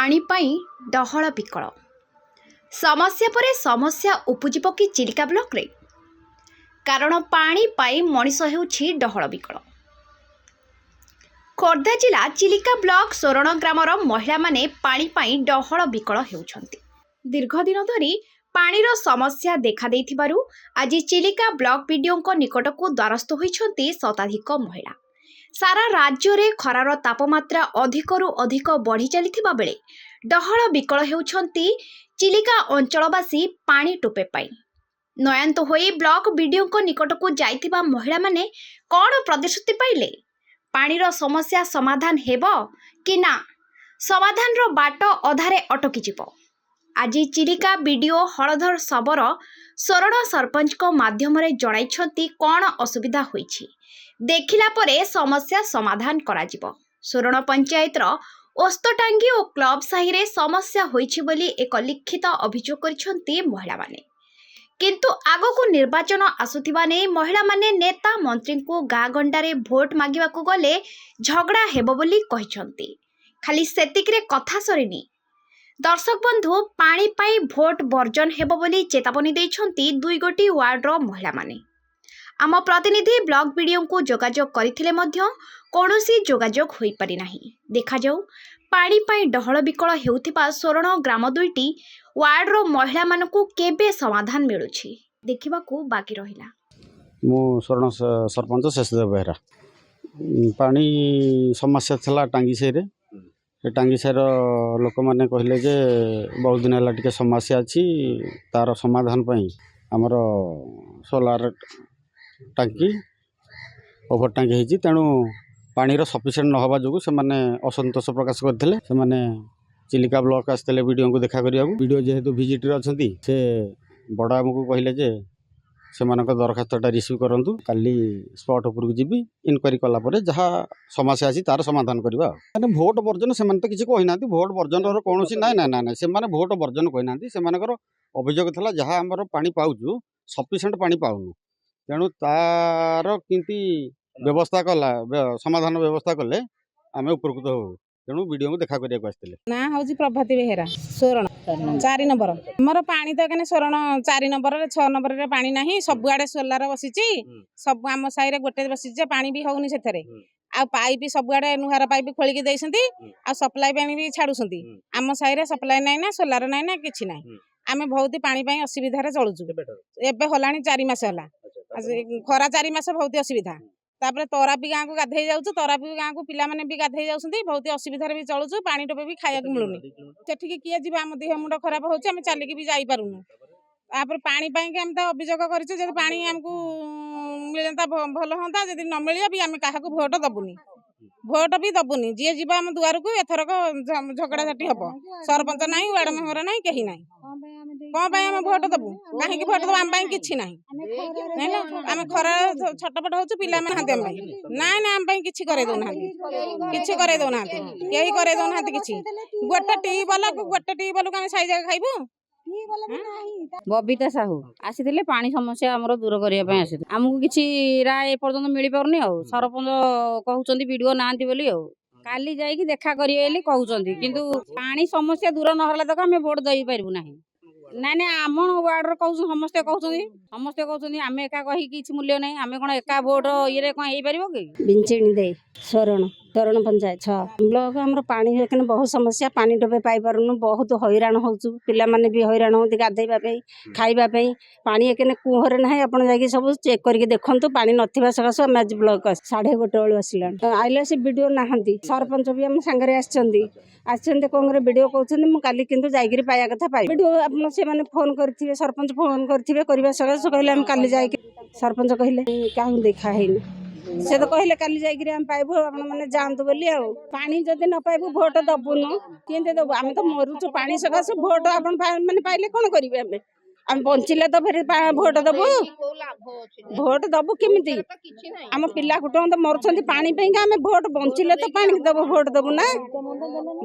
पानी पाई डहल विकल समस्या परे समस्या उपजिब कि चिलिका ब्लॉक रे कारण पानी पाई मनीष हेउछि डहल विकल। खोर्धा जिला चिलिका ब्लॉक सोरण ग्रामर महिला माने पानी पाई डहल विकल हेउछंती। दीर्घ दिन धरी पानीर समस्या देखा देथिबारु आज चिलिका ब्लॉक बीडीओ निकटकू द्वारस्थ होइछंती शताधिक महिला। सारा राज्य रे खरार तापमात्रा अधिकरु अधिक बढ़ी चलिथिबा बेले डहल विकल हेउछंती चिलिका अंचलवासी पानी टोपे पाई। नयांत होई ब्लॉक बीडीओ निकटकू जाइथिबा महिला माने कोन प्रतिश्रुति पाइले? पानीर समस्या समाधान हेबो कि ना? समाधान रो बाट अधारे अटकी जिवो। आज चिलिका बीडीओ हलधर सबर सोरण सरपंच को माध्यम रे जणाइछंती कोन असुविधा होईछि, देखिला परे समस्या समाधान करा जिवो। सोरण पंचायत रो ओस्तटांगी और क्लब साही रे समस्या होईछि बोली एक लिखित अभियोग करिछंती महिला माने। किंतु आगको निर्वाचन आसुथिबा नै महिला माने नेता मंत्री को गा गंडारे भोट मागिबा को गले झगड़ा हेबो बोली कहिछंती। खाली सेतिक रे कथा सरिनी। दर्शक बंधु पानी पाई भोट बर्जन हेबो बोली चेतावनी दैछंती दुई गोटी वार्ड रो महिला माने। आम प्रतिनिधि ब्लॉक बीडीओ को जोगाजोग करथिले मध्य कोनोसी जोगाजोग होई पारि नाही। देखा जाऊ पानी पाई डहल विकल हेउथिबा सोरण ग्राम दुईटी वार्ड रो महिला मानकू केबे समाधान मिलुछि देखिबाकू बाकी रहिला। मु सोरण सरपंच शेषदेव बेहरा। पानी समस्या थला टांगी सेरे टांगी सेर लोक माने कहले जे बहुत दिन हला टिके समस्या अछि, तार समाधान पई हमर सोलार टांकी ओभर टांकी हेछि, तेणु पानीर सफिशिएंट न हवा जोगु से माने असंतोष प्रकाश करथिले। से माने चिलिका ब्लॉक आस्तेले वीडियो को देखा करिया वीडियो जेहेतु विजिट रे अछंती से बड़ा हमकु कहले जे से मानक दरखास्तटा रिसीव करंतु, काली स्पॉट उपर को जिबी इनक्वारी कला परे जहा समस्या अछि तार समाधान करबा। माने भोट बर्जन से माने त किछि कहि नांती, भोट बर्जन रो कोनोसी नाय से माने भोट बर्जन कहि नांती। से मानकर अभियोग थला जहा हमर पानी पाउजु सफिशिएंट पानी पाउनु, तेणु तार किंती व्यवस्था कला समाधान व्यवस्था कले आमे उपकृत हो, तेणु वीडियो को देखा करिया को आस्तिले। ना हौजी प्रभाती बेहेरा सोरण 4 नंबर हमर पानी त कने सोरण 4 नंबर रे 6 नंबर रे पानी नाही। सब आडे सोलार बसिची, सब आम साइरे गोटे बसिची, पानी भी होउनी सेथरे। आ पाइप सब आडे नुहार पाइप खोली के दैसंती, आ सप्लाई पानी भी छाडुसंती। आम साइरे सप्लाई नाही ना, सोलार नाही ना, किछि नाही। आमे बहुत पानी पई असुविधा रे चलुचु। एबे हलानी 4 मास हला, खरा 4 मास बहुत असुविधा। तापर तरापी गाँ को गाधे जाऊँ, तरापी गाँ को पिला माने भी गाधे जाउसंती, बहुत असुविधा भी चलुचु। पानी टोपे भी खाया मिलुनी, सेठिके किए जिबा? आम देह मुंड खराब होउछ, आमे चालिकी भी जाई पारुनु। तापर पानी पाई के हम त अभियोग करिछु जे पानी हमकू मिलता भल होंता, जदि न मिलिया भी आमे काहाकू भोट दबुनी, भोट भी दबुनी। जे जिबा हम दुआर को एथरक झगड़ा झाटी हबो। सरपंच नाही, वार्ड मेंबर नाही, केही नाही। कोन पई हम भोट दबु? काहे की भोट दबु? हम पई किछि नाही हैला। हम खरा छटपट होछु, पिला में हाते हम नाही ना, हम पई किछि करे दउ नांती, किछि करे दउ नांती, केही करे दउ नांती किछि। गोटे टीबल को हम साई जगह खाइबु। बबीता साहू आसीथिले पानी समस्या हमरो दूर करिया पय आसी। हमकु किछि राय पर्यंत मिली पारुनी। आ सरपंच कहउचंदी वीडियो नांती बोली आ काली जाईकी देखा करिए बोली कहउचंदी, किंतु पानी समस्या दूर न हला तक हम वोट देई पारबु नाही। नाइ नाइ आम वार्ड रे कहउछ, समस्ते कहउचंदी आमे एका कहि किछि मूल्य नाही। आमे कोन एका वोट ये रे कोन हेई परिबो कि? बिंचेणी दे सोरण पंचायत 6 ब्लॉक हमर पानी एखन बहुत समस्या। पानी टोपे पाई पारुनु, बहुत हैरान होउछु। पिला माने भी हैरान होती गाधैबा पे, खाइबा पे। पानी एखन कुहरे नाही, आपण जाई सब चेक करके देखंतु। पानी नथिबा सकास हम आज ब्लॉक 8:30 बेलु आसिला। आइला से वीडियो नाहंती, सरपंच भी हम संगरे आछंती कोंगरे वीडियो कहउछंती। मु काली किंतु जाईगिरी पाया कथा पाई वीडियो। आपण से माने फोन करथिबे, सरपंच फोन करथिबे, करबा सकास कहले हम काली जाई। सरपंच कहले काहू देखा हैनी, से तो कहले काली जाईगिरी हम पाइबो, आपण माने जानतु बोली। आ पानी जदि न पाइबो भोट दबुनु, केंते दबु? आमे तो मरुचु पानी सकास। भोट आपण माने पाइले कोन करिवे? आम बंचिले तो फिर भोट दबु, भोट दबु केमिति? आम पिला कुटुंब तो मरुछंती पानी पे। आम भोट बंचिले तो पानी दबु, भोट दबु ना,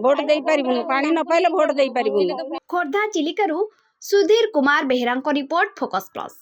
भोट देई पारिबुनु। पानी न पाइले भोट देई पारिबुनु। खोर्धा चिलिकारू Sudhir Kumar Behera report, focus plus.